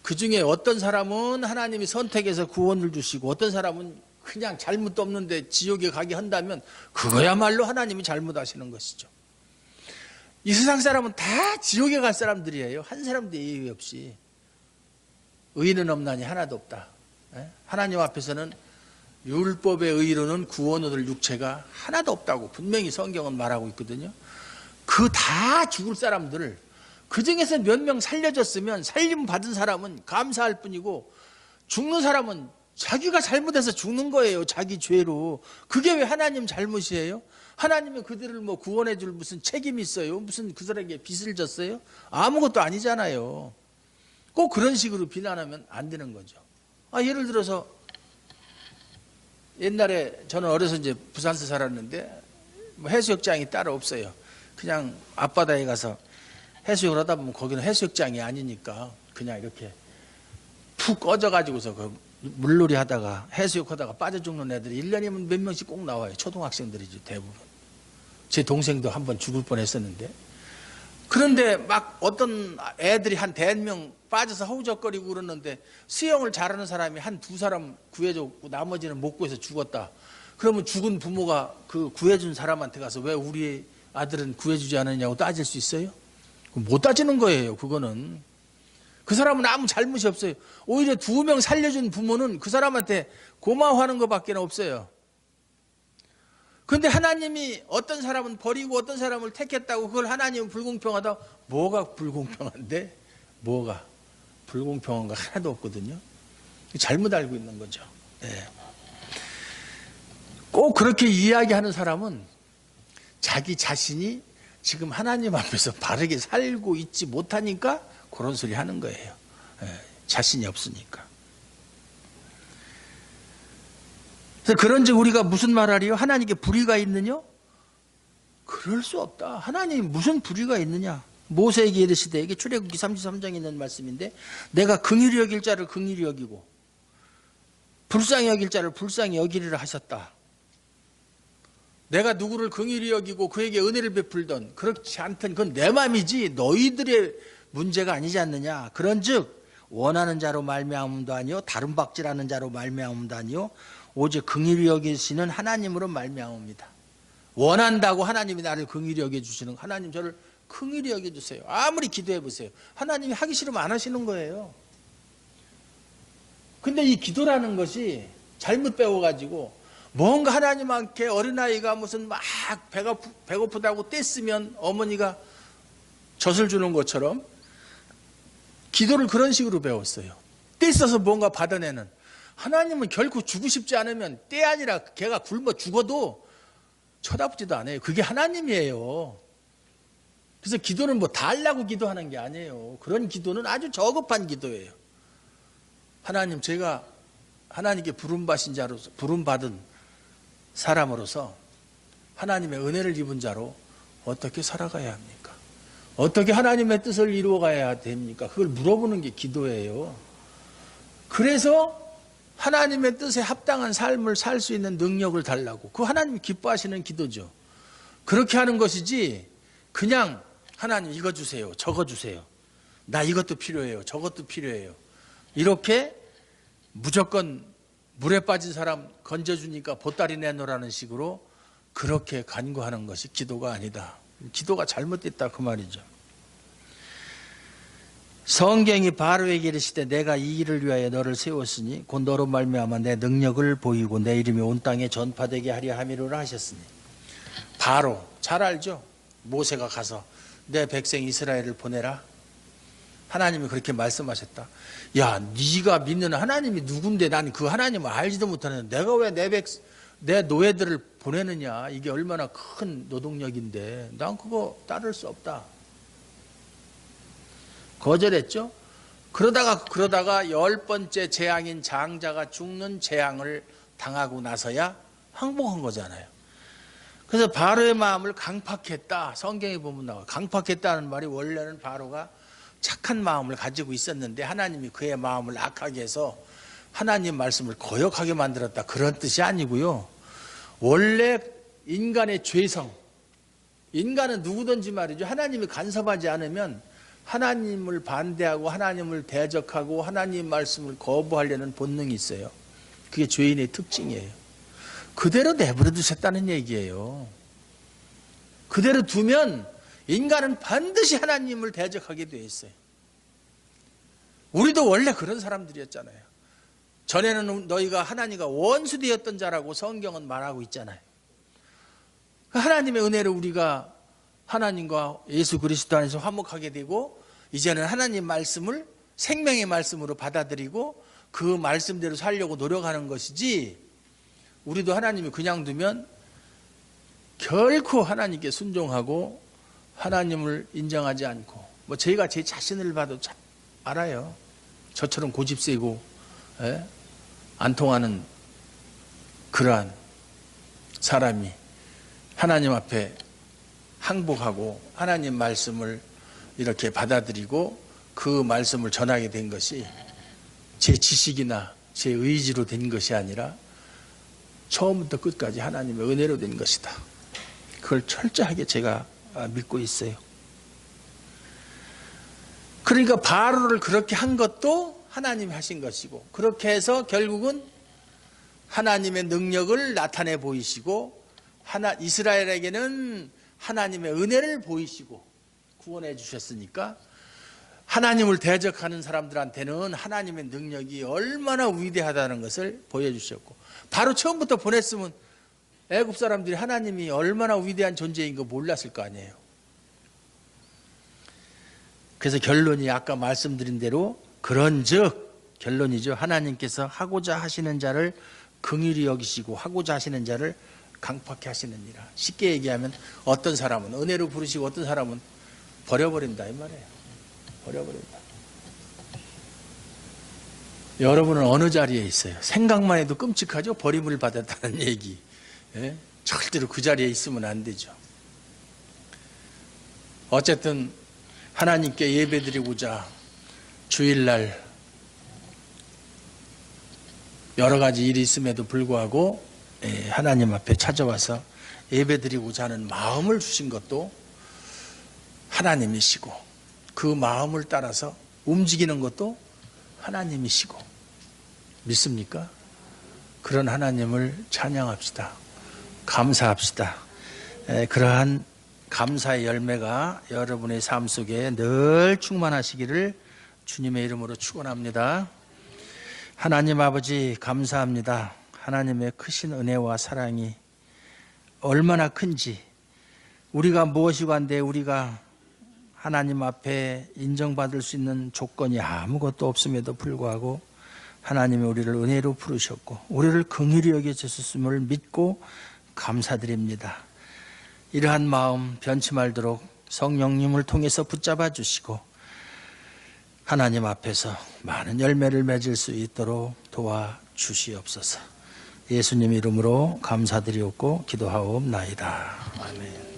그 중에 어떤 사람은 하나님이 선택해서 구원을 주시고 어떤 사람은 그냥 잘못도 없는데 지옥에 가게 한다면 그거야말로 하나님이 잘못하시는 것이죠. 이 세상 사람은 다 지옥에 갈 사람들이에요. 한 사람도 예외 없이. 의인은 없나니 하나도 없다. 하나님 앞에서는 율법의 의로는 구원 얻을 육체가 하나도 없다고 분명히 성경은 말하고 있거든요. 그 다 죽을 사람들을 그 중에서 몇 명 살려줬으면 살림 받은 사람은 감사할 뿐이고 죽는 사람은 자기가 잘못해서 죽는 거예요. 자기 죄로. 그게 왜 하나님 잘못이에요? 하나님이 그들을 뭐 구원해 줄 무슨 책임이 있어요? 무슨 그들에게 빚을 졌어요? 아무것도 아니잖아요. 꼭 그런 식으로 비난하면 안 되는 거죠. 예를 들어서 옛날에 저는 어려서 이제 부산서 살았는데 뭐 해수욕장이 따로 없어요. 그냥 앞바다에 가서 해수욕을 하다 보면 거기는 해수욕장이 아니니까 그냥 이렇게 푹 꺼져가지고서 그 물놀이 하다가 해수욕하다가 빠져 죽는 애들이 1년이면 몇 명씩 꼭 나와요. 초등학생들이죠, 대부분. 제 동생도 한번 죽을 뻔했었는데. 그런데 막 어떤 애들이 한 100명 빠져서 허우적거리고 그러는데 수영을 잘하는 사람이 한 2사람 구해줬고 나머지는 못 구해서 죽었다. 그러면 죽은 부모가 그 구해준 사람한테 가서 왜 우리 아들은 구해주지 않았냐고 따질 수 있어요? 못 따지는 거예요. 그거는. 그 사람은 아무 잘못이 없어요. 오히려 2명 살려준 부모는 그 사람한테 고마워하는 것밖에 없어요. 그런데 하나님이 어떤 사람은 버리고 어떤 사람을 택했다고 그걸 하나님은 불공평하다. 뭐가 불공평한데? 뭐가 불공평한 거 하나도 없거든요. 잘못 알고 있는 거죠. 네. 꼭 그렇게 이야기하는 사람은 자기 자신이 지금 하나님 앞에서 바르게 살고 있지 못하니까 그런 소리 하는 거예요. 네. 자신이 없으니까. 그런즉 우리가 무슨 말하리요? 하나님께 불의가 있느냐? 그럴 수 없다. 하나님 무슨 불의가 있느냐? 모세에게 이르시되, 이게 출애굽기 33장에 있는 말씀인데, 내가 긍휼히 여길 자를 긍휼히 여기고 불쌍히 여길 자를 불쌍히 여기리라 하셨다. 내가 누구를 긍휼히 여기고 그에게 은혜를 베풀던 그렇지 않든 그건 내 맘이지 너희들의 문제가 아니지 않느냐. 그런즉 원하는 자로 말미암음도 아니요 다른 박질하는 자로 말미암음도 아니요 오직 긍휼히 여기시는 하나님으로 말미암습니다. 원한다고 하나님이 나를 긍휼히 여겨주시는, 하나님 저를 긍휼히 여겨주세요. 아무리 기도해 보세요. 하나님이 하기 싫으면 안 하시는 거예요. 근데 이 기도라는 것이 잘못 배워가지고 뭔가 하나님한테 어린아이가 무슨 막 배고프다고 떼쓰면 어머니가 젖을 주는 것처럼 기도를 그런 식으로 배웠어요. 떼써서 뭔가 받아내는. 하나님은 결코 주고 싶지 않으면 때 아니라 걔가 굶어 죽어도 쳐다보지도 않아요. 그게 하나님이에요. 그래서 기도는 뭐 달라고 기도하는 게 아니에요. 그런 기도는 아주 저급한 기도예요. 하나님, 제가 하나님께 부름받은 사람으로서 하나님의 은혜를 입은 자로 어떻게 살아가야 합니까? 어떻게 하나님의 뜻을 이루어가야 됩니까? 그걸 물어보는 게 기도예요. 그래서 하나님의 뜻에 합당한 삶을 살 수 있는 능력을 달라고. 그 하나님이 기뻐하시는 기도죠. 그렇게 하는 것이지 그냥 하나님 이거 주세요, 저거 주세요, 나 이것도 필요해요, 저것도 필요해요, 이렇게 무조건 물에 빠진 사람 건져주니까 보따리 내놓으라는 식으로 그렇게 간구하는 것이 기도가 아니다. 기도가 잘못됐다 그 말이죠. 성경이 바로에게 이르시되 내가 이 일을 위하여 너를 세웠으니 곧 너로 말미암아 내 능력을 보이고 내 이름이 온 땅에 전파되게 하려 함이로라 하셨으니, 바로 잘 알죠. 모세가 가서 내 백성 이스라엘을 보내라. 하나님이 그렇게 말씀하셨다. 야, 네가 믿는 하나님이 누군데 난 그 하나님을 알지도 못하는 내가 왜 내 노예들을 보내느냐. 이게 얼마나 큰 노동력인데 난 그거 따를 수 없다. 거절했죠. 그러다가 10번째 재앙인 장자가 죽는 재앙을 당하고 나서야 항복한 거잖아요. 그래서 바로의 마음을 강팍했다. 성경에 보면 나와요. 강팍했다는 말이 원래는 바로가 착한 마음을 가지고 있었는데 하나님이 그의 마음을 악하게 해서 하나님 말씀을 거역하게 만들었다. 그런 뜻이 아니고요. 원래 인간의 죄성, 인간은 누구든지 말이죠. 하나님이 간섭하지 않으면 하나님을 반대하고 하나님을 대적하고 하나님 말씀을 거부하려는 본능이 있어요. 그게 죄인의 특징이에요. 그대로 내버려 두셨다는 얘기예요. 그대로 두면 인간은 반드시 하나님을 대적하게 되어 있어요. 우리도 원래 그런 사람들이었잖아요. 전에는 너희가 하나님과 원수되었던 자라고 성경은 말하고 있잖아요. 하나님의 은혜로 우리가 하나님과 예수 그리스도 안에서 화목하게 되고 이제는 하나님 말씀을 생명의 말씀으로 받아들이고 그 말씀대로 살려고 노력하는 것이지, 우리도 하나님이 그냥 두면 결코 하나님께 순종하고 하나님을 인정하지 않고, 뭐 저희가 제 자신을 봐도 참 알아요. 저처럼 고집세고 안 통하는 그러한 사람이 하나님 앞에 항복하고 하나님 말씀을 이렇게 받아들이고 그 말씀을 전하게 된 것이 제 지식이나 제 의지로 된 것이 아니라 처음부터 끝까지 하나님의 은혜로 된 것이다. 그걸 철저하게 제가 믿고 있어요. 그러니까 바로를 그렇게 한 것도 하나님이 하신 것이고, 그렇게 해서 결국은 하나님의 능력을 나타내 보이시고 이스라엘에게는 하나님의 은혜를 보이시고 구원해 주셨으니까 하나님을 대적하는 사람들한테는 하나님의 능력이 얼마나 위대하다는 것을 보여주셨고, 바로 처음부터 보냈으면 애굽 사람들이 하나님이 얼마나 위대한 존재인 거 몰랐을 거 아니에요. 그래서 결론이 아까 말씀드린 대로 그런즉, 결론이죠. 하나님께서 하고자 하시는 자를 긍휼히 여기시고 하고자 하시는 자를 강팍해 하시느니라. 쉽게 얘기하면 어떤 사람은 은혜로 부르시고 어떤 사람은 버려버린다 이 말이에요. 버려버린다. 여러분은 어느 자리에 있어요? 생각만 해도 끔찍하죠. 버림을 받았다는 얘기. 절대로 그 자리에 있으면 안 되죠. 어쨌든 하나님께 예배드리고자 주일날 여러 가지 일이 있음에도 불구하고 하나님 앞에 찾아와서 예배드리고자 하는 마음을 주신 것도 하나님이시고, 그 마음을 따라서 움직이는 것도 하나님이시고, 믿습니까? 그런 하나님을 찬양합시다. 감사합시다. 그러한 감사의 열매가 여러분의 삶 속에 늘 충만하시기를 주님의 이름으로 축원합니다. 하나님 아버지 감사합니다. 하나님의 크신 은혜와 사랑이 얼마나 큰지, 우리가 무엇이고 한데 우리가 하나님 앞에 인정받을 수 있는 조건이 아무것도 없음에도 불구하고 하나님이 우리를 은혜로 부르셨고 우리를 긍휼히 여겨주셨음을 믿고 감사드립니다. 이러한 마음 변치 말도록 성령님을 통해서 붙잡아 주시고 하나님 앞에서 많은 열매를 맺을 수 있도록 도와주시옵소서. 예수님 이름으로 감사드리옵고 기도하옵나이다. 아멘.